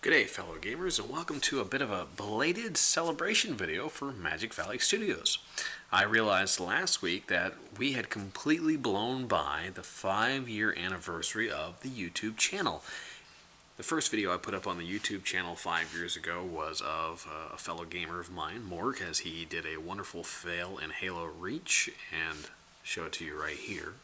G'day fellow gamers, and welcome to a bit of a belated celebration video for Magic Valley Studios. I realized last week that we had completely blown by the 5-year anniversary of the YouTube channel. The first video I put up on the YouTube channel 5 years ago was of a fellow gamer of mine, Morg, as he did a wonderful fail in Halo Reach, and show it to you right here.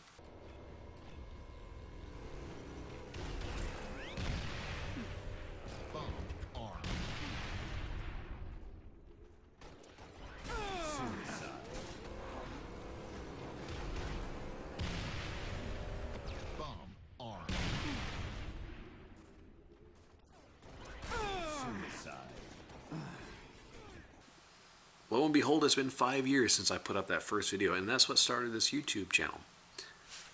Lo and behold, it's been 5 years since I put up that first video, and that's what started this YouTube channel.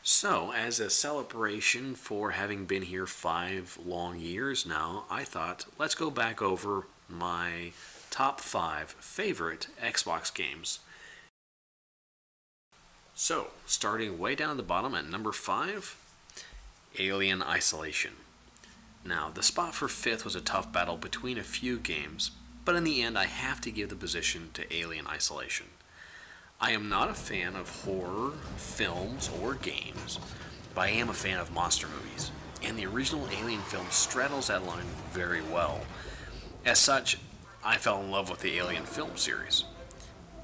So, as a celebration for having been here 5 long years now, I thought, let's go back over my top 5 favorite Xbox games. So, starting way down at the bottom at number 5, Alien Isolation. Now, the spot for 5th was a tough battle between a few games, but in the end I have to give the position to Alien Isolation. I am not a fan of horror films or games, but I am a fan of monster movies, and the original Alien film straddles that line very well. As such, I fell in love with the Alien film series.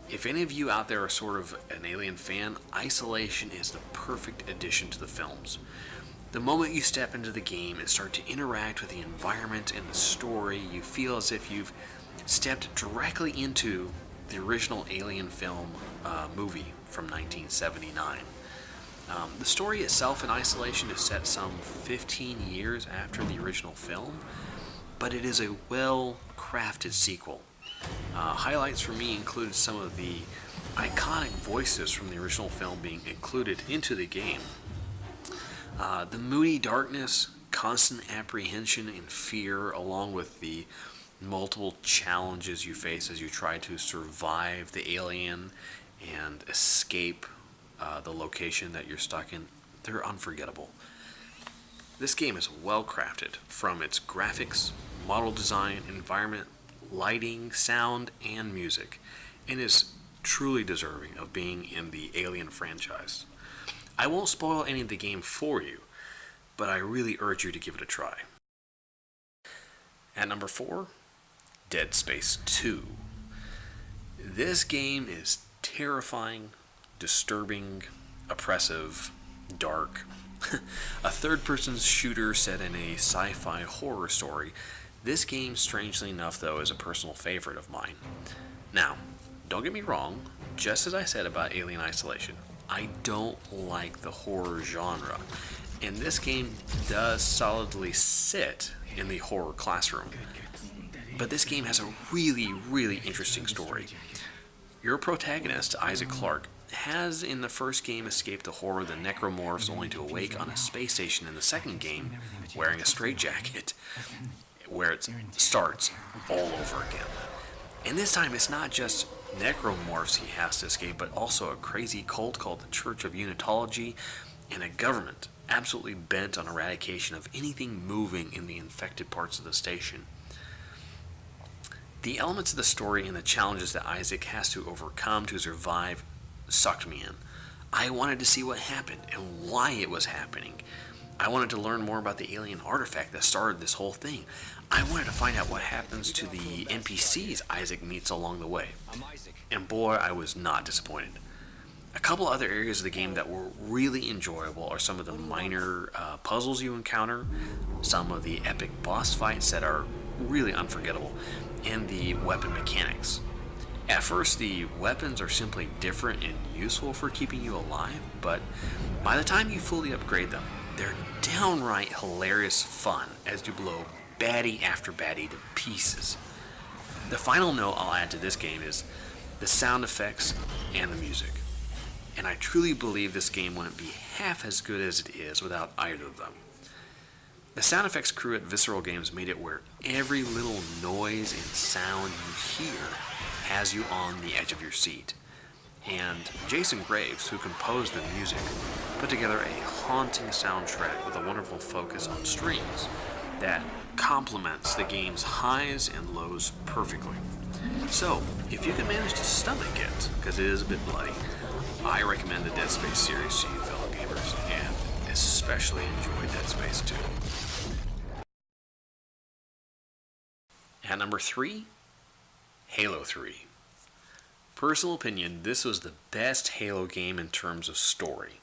If any of you out there are sort of an Alien fan, Isolation is the perfect addition to the films. The moment you step into the game and start to interact with the environment and the story, you feel as if you've stepped directly into the original Alien film movie from 1979. The story itself in Isolation is set some 15 years after the original film, but it is a well-crafted sequel. Highlights for me included some of the iconic voices from the original film being included into the game. The moody darkness, constant apprehension and fear, along with the multiple challenges you face as you try to survive the alien and escape the location that you're stuck in, they're unforgettable. This game is well crafted from its graphics, model design, environment, lighting, sound, and music, and is truly deserving of being in the Alien franchise. I won't spoil any of the game for you, but I really urge you to give it a try. At number 4, Dead Space 2. This game is terrifying, disturbing, oppressive, dark. A third-person shooter set in a sci-fi horror story. This game, strangely enough though, is a personal favorite of mine. Now, don't get me wrong, just as I said about Alien Isolation, I don't like the horror genre, and this game does solidly sit in the horror classroom. But this game has a really interesting story. Your protagonist, Isaac Clarke, has in the first game escaped the horror of the necromorphs, only to awake on a space station in the second game wearing a straitjacket, where it starts all over again. And this time it's not just necromorphs he has to escape, but also a crazy cult called the Church of Unitology, and a government absolutely bent on eradication of anything moving in the infected parts of the station. The elements of the story and the challenges that Isaac has to overcome to survive sucked me in. I wanted to see what happened and why it was happening. I wanted to learn more about the alien artifact that started this whole thing. I wanted to find out what happens to the NPCs Isaac meets along the way. And boy, I was not disappointed. A couple other areas of the game that were really enjoyable are some of the minor puzzles you encounter, some of the epic boss fights that are really unforgettable, and the weapon mechanics. At first, the weapons are simply different and useful for keeping you alive, but by the time you fully upgrade them, they're downright hilarious fun as you blow baddie after baddie to pieces. The final note I'll add to this game is the sound effects and the music. And I truly believe this game wouldn't be half as good as it is without either of them. The sound effects crew at Visceral Games made it where every little noise and sound you hear has you on the edge of your seat. And Jason Graves, who composed the music, put together a haunting soundtrack with a wonderful focus on strings. that complements the game's highs and lows perfectly. So, if you can manage to stomach it, because it is a bit bloody, I recommend the Dead Space series to you fellow gamers, and especially enjoy Dead Space 2. At number 3, Halo 3. Personal opinion, this was the best Halo game in terms of story.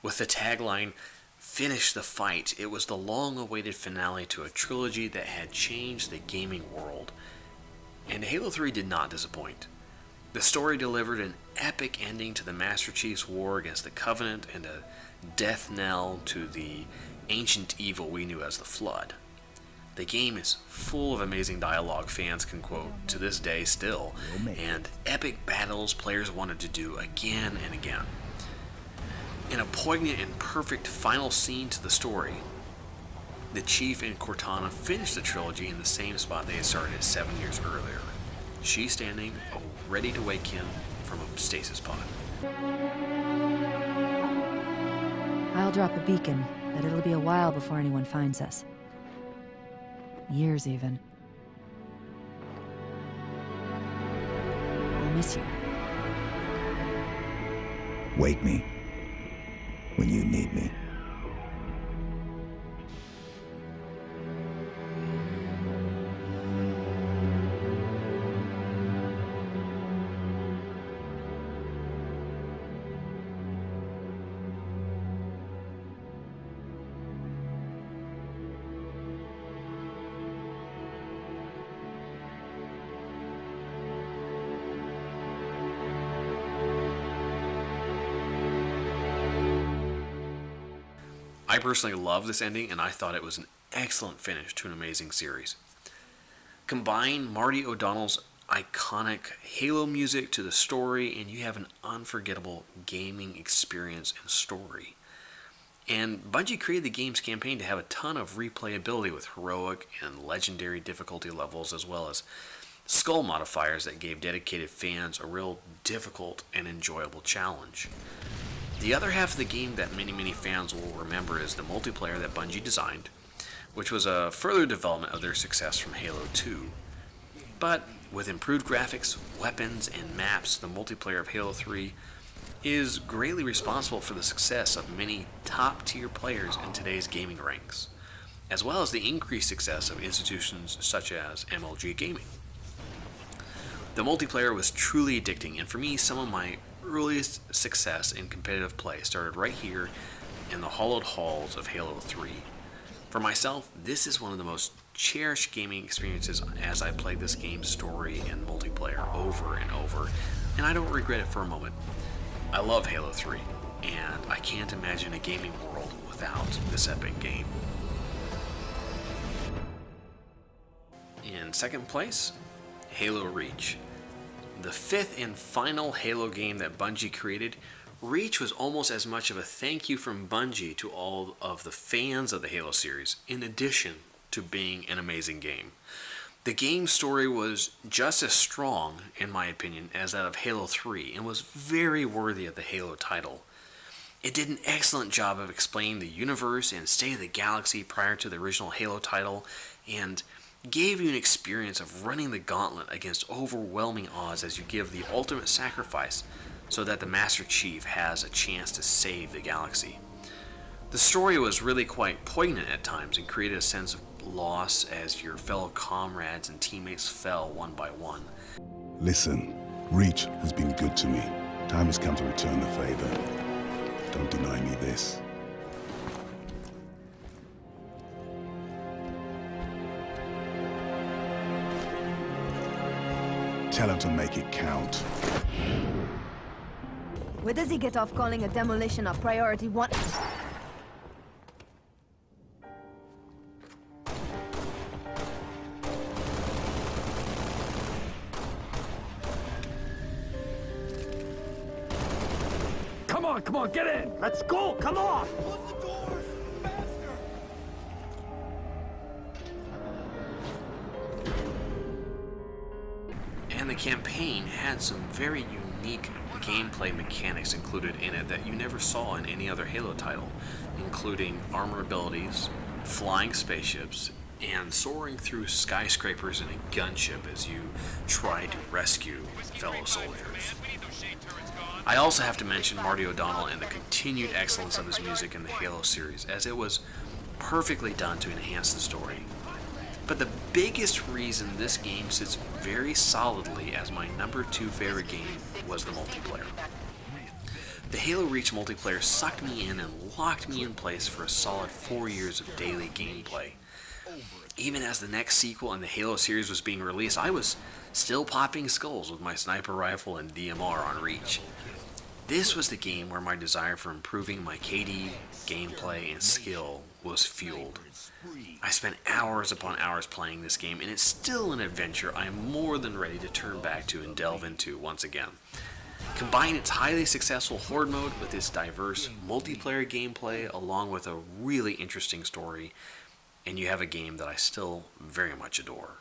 With the tagline, "Finish the fight," it was the long-awaited finale to a trilogy that had changed the gaming world. And Halo 3 did not disappoint. The story delivered an epic ending to the Master Chief's war against the Covenant and a death knell to the ancient evil we knew as the Flood. The game is full of amazing dialogue fans can quote to this day still, and epic battles players wanted to do again and again. In a poignant and perfect final scene to the story, the Chief and Cortana finished the trilogy in the same spot they had started 7 years earlier. She standing, ready to wake him from a stasis pod. I'll drop a beacon, but it'll be a while before anyone finds us. Years, even. I'll miss you. Wake me when you need me. I personally love this ending, and I thought it was an excellent finish to an amazing series. Combine Marty O'Donnell's iconic Halo music to the story, and you have an unforgettable gaming experience and story. And Bungie created the game's campaign to have a ton of replayability with heroic and legendary difficulty levels, as well as skull modifiers that gave dedicated fans a real difficult and enjoyable challenge. The other half of the game that many fans will remember is the multiplayer that Bungie designed, which was a further development of their success from Halo 2. But with improved graphics, weapons, and maps, the multiplayer of Halo 3 is greatly responsible for the success of many top-tier players in today's gaming ranks, as well as the increased success of institutions such as MLG Gaming. The multiplayer was truly addicting, and for me, some of my earliest success in competitive play started right here in the hallowed halls of Halo 3. For myself, this is one of the most cherished gaming experiences as I played this game's story and multiplayer over and over, and I don't regret it for a moment. I love Halo 3, and I can't imagine a gaming world without this epic game. In second place, Halo Reach. The fifth and final Halo game that Bungie created, Reach was almost as much of a thank you from Bungie to all of the fans of the Halo series, in addition to being an amazing game. The game's story was just as strong, in my opinion, as that of Halo 3, and was very worthy of the Halo title. It did an excellent job of explaining the universe and state of the galaxy prior to the original Halo title, and gave you an experience of running the gauntlet against overwhelming odds as you give the ultimate sacrifice so that the Master Chief has a chance to save the galaxy. The story was really quite poignant at times and created a sense of loss as your fellow comrades and teammates fell one by one. Listen, Reach has been good to me. Time has come to return the favor. Don't deny me this. Tell him to make it count. Where does he get off calling a demolition a priority one? Come on, get in! Let's go, come on! Close the doors! Faster! And the campaign had some very unique gameplay mechanics included in it that you never saw in any other Halo title, including armor abilities, flying spaceships, and soaring through skyscrapers in a gunship as you try to rescue fellow soldiers. I also have to mention Marty O'Donnell and the continued excellence of his music in the Halo series, as it was perfectly done to enhance the story. But the biggest reason this game sits very solidly as my number 2 favorite game was the multiplayer. The Halo Reach multiplayer sucked me in and locked me in place for a solid 4 years of daily gameplay. Even as the next sequel in the Halo series was being released, I was still popping skulls with my sniper rifle and DMR on Reach. This was the game where my desire for improving my KD, gameplay, and skill was fueled. I spent hours upon hours playing this game, and it's still an adventure I am more than ready to turn back to and delve into once again. Combine its highly successful Horde mode with its diverse multiplayer gameplay along with a really interesting story, and you have a game that I still very much adore.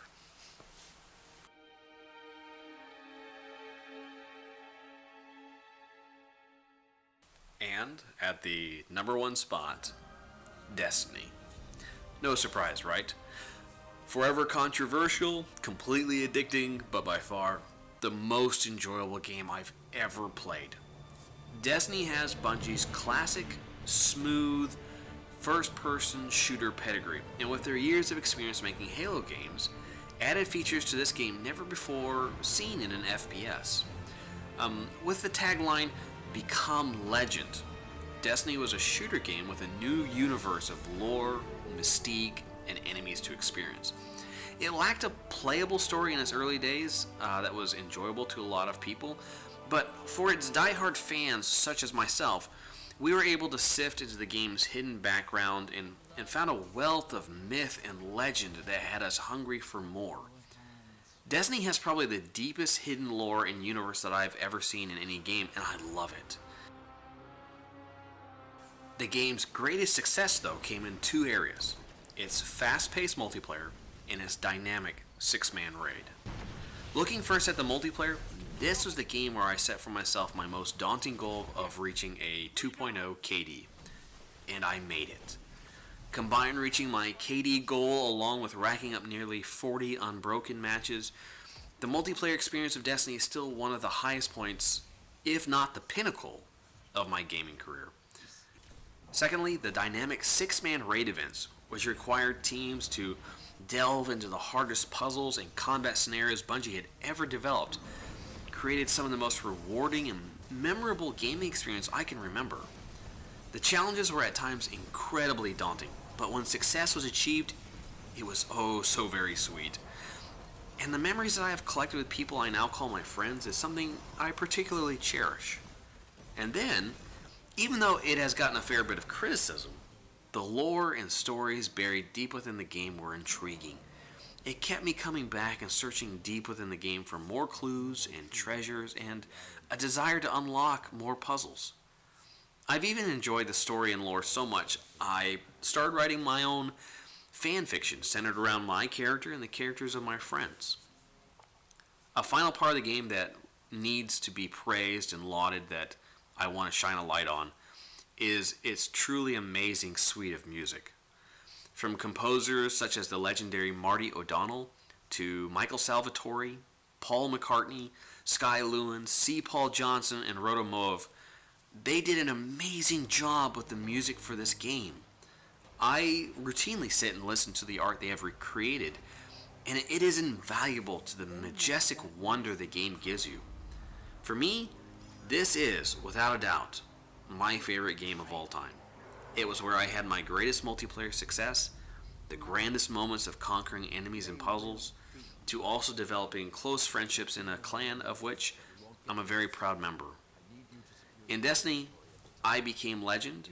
And at the number 1 spot, Destiny. No surprise, right? Forever controversial, completely addicting, but by far the most enjoyable game I've ever played. Destiny has Bungie's classic, smooth, first-person shooter pedigree, and with their years of experience making Halo games, added features to this game never before seen in an FPS. With the tagline, "Become Legend," Destiny was a shooter game with a new universe of lore, mystique, and enemies to experience. It lacked a playable story in its early days that was enjoyable to a lot of people, but for its diehard fans such as myself, we were able to sift into the game's hidden background and found a wealth of myth and legend that had us hungry for more. Destiny has probably the deepest hidden lore and universe that I've ever seen in any game, and I love it. The game's greatest success, though, came in 2 areas: its fast-paced multiplayer and its dynamic 6-man raid. Looking first at the multiplayer, this was the game where I set for myself my most daunting goal of reaching a 2.0 KD, and I made it. Combine reaching my KD goal along with racking up nearly 40 unbroken matches, the multiplayer experience of Destiny is still one of the highest points, if not the pinnacle, of my gaming career. Secondly, the dynamic 6-man raid events, which required teams to delve into the hardest puzzles and combat scenarios Bungie had ever developed, created some of the most rewarding and memorable gaming experience I can remember. The challenges were at times incredibly daunting, but when success was achieved, it was oh so very sweet. And the memories that I have collected with people I now call my friends is something I particularly cherish. And then, even though it has gotten a fair bit of criticism, the lore and stories buried deep within the game were intriguing. It kept me coming back and searching deep within the game for more clues and treasures and a desire to unlock more puzzles. I've even enjoyed the story and lore so much, I started writing my own fan fiction centered around my character and the characters of my friends. A final part of the game that needs to be praised and lauded that I want to shine a light on is its truly amazing suite of music. From composers such as the legendary Marty O'Donnell to Michael Salvatore, Paul McCartney, Sky Lewin, C. Paul Johnson, and Roto Move, they did an amazing job with the music for this game. I routinely sit and listen to the art they have recreated, and it is invaluable to the majestic wonder the game gives you. For me, this is, without a doubt, my favorite game of all time. It was where I had my greatest multiplayer success, the grandest moments of conquering enemies and puzzles, to also developing close friendships in a clan of which I'm a very proud member. In Destiny, I became Legend,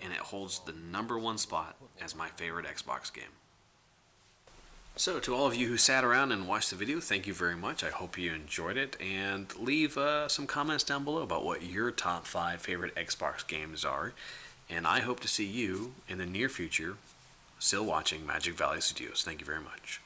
and it holds the number 1 spot as my favorite Xbox game. So, to all of you who sat around and watched the video, thank you very much. I hope you enjoyed it, and leave some comments down below about what your top 5 favorite Xbox games are, and I hope to see you in the near future still watching Magic Valley Studios. Thank you very much.